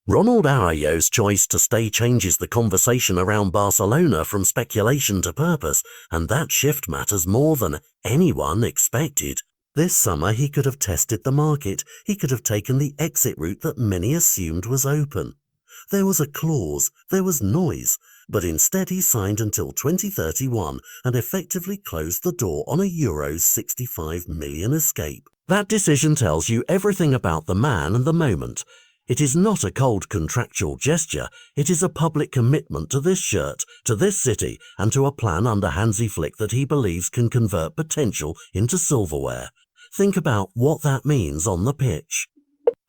Ronald Araujo's choice to stay changes the conversation around Barcelona from speculation to purpose, and that shift matters more than anyone expected. This summer he could have tested the market, he could have taken the exit route that many assumed was open. There was a clause, there was noise, but instead he signed until 2031 and effectively closed the door on a Euros 65 million escape. That decision tells you everything about the man and the moment. It is not a cold contractual gesture, it is a public commitment to this shirt, to this city, and to a plan under Hansi Flick that he believes can convert potential into silverware. Think about what that means on the pitch.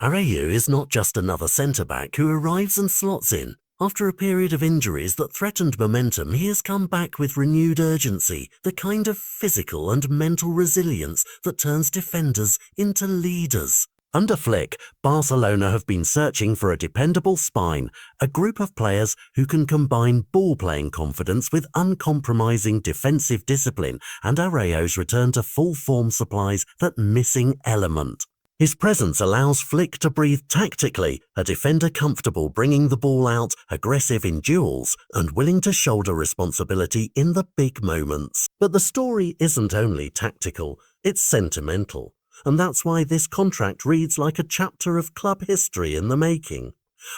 Araujo is not just another centre-back who arrives and slots in. After a period of injuries that threatened momentum, he has come back with renewed urgency, the kind of physical and mental resilience that turns defenders into leaders. Under Flick, Barcelona have been searching for a dependable spine, a group of players who can combine ball-playing confidence with uncompromising defensive discipline, and Araujo's return to full form supplies that missing element. His presence allows Flick to breathe tactically, a defender comfortable bringing the ball out, aggressive in duels, and willing to shoulder responsibility in the big moments. But the story isn't only tactical, it's sentimental. And that's why this contract reads like a chapter of club history in the making.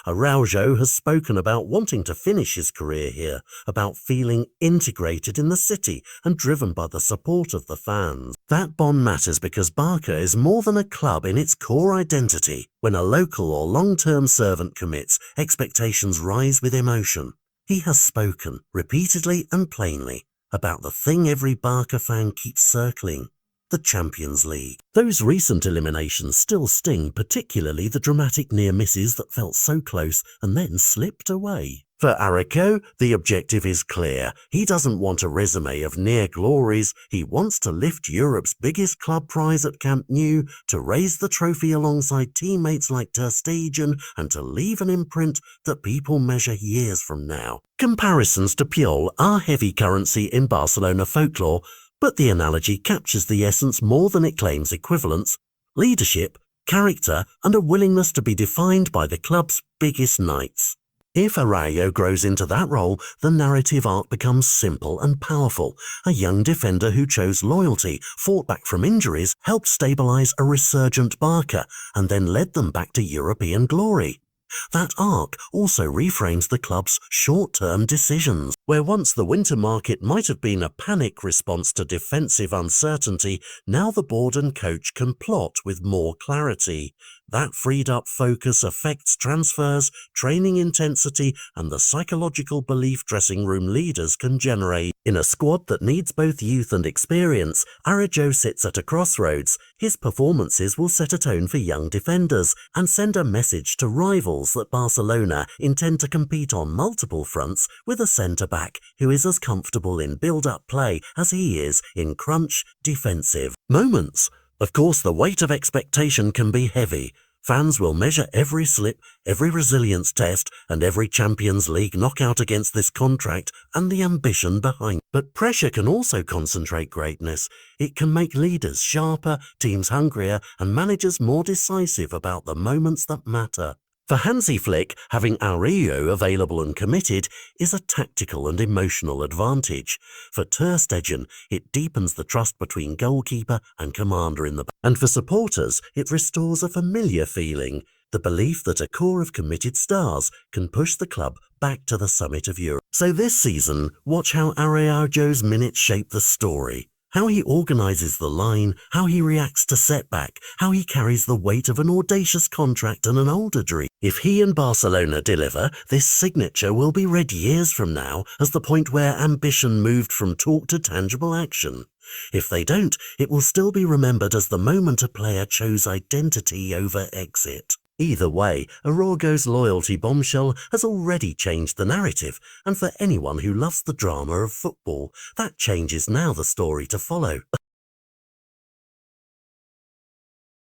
Araujo has spoken about wanting to finish his career here, about feeling integrated in the city and driven by the support of the fans. That bond matters because Barca is more than a club in its core identity. When a local or long-term servant commits, expectations rise with emotion. He has spoken, repeatedly and plainly, about the thing every Barca fan keeps circling: the Champions League. Those recent eliminations still sting, particularly the dramatic near misses that felt so close and then slipped away. For Araujo, the objective is clear. He doesn't want a resume of near glories. He wants to lift Europe's biggest club prize at Camp Nou, to raise the trophy alongside teammates like Ter Stegen, and to leave an imprint that people measure years from now. Comparisons to Puyol are heavy currency in Barcelona folklore, but the analogy captures the essence more than it claims equivalence: leadership, character, and a willingness to be defined by the club's biggest nights. If Araujo grows into that role, the narrative arc becomes simple and powerful. A young defender who chose loyalty, fought back from injuries, helped stabilize a resurgent Barca, and then led them back to European glory. That arc also reframes the club's short-term decisions. Where once the winter market might have been a panic response to defensive uncertainty, now the board and coach can plot with more clarity. That freed-up focus affects transfers, training intensity, and the psychological belief dressing room leaders can generate. In a squad that needs both youth and experience, Araujo sits at a crossroads. His performances will set a tone for young defenders and send a message to rivals that Barcelona intend to compete on multiple fronts with a centre-back who is as comfortable in build-up play as he is in crunch defensive moments. Of course, the weight of expectation can be heavy. Fans will measure every slip, every resilience test, and every Champions League knockout against this contract and the ambition behind. But pressure can also concentrate greatness. It can make leaders sharper, teams hungrier, and managers more decisive about the moments that matter. For Hansi Flick, having Araujo available and committed is a tactical and emotional advantage. For Ter Stegen, it deepens the trust between goalkeeper and commander in the back. And for supporters, it restores a familiar feeling, the belief that a core of committed stars can push the club back to the summit of Europe. So this season, watch how Araujo's minutes shape the story. How he organises the line, how he reacts to setback, how he carries the weight of an audacious contract and an older dream. If he and Barcelona deliver, this signature will be read years from now as the point where ambition moved from talk to tangible action. If they don't, it will still be remembered as the moment a player chose identity over exit. Either way, Araujo's loyalty bombshell has already changed the narrative, and for anyone who loves the drama of football, that change is now the story to follow.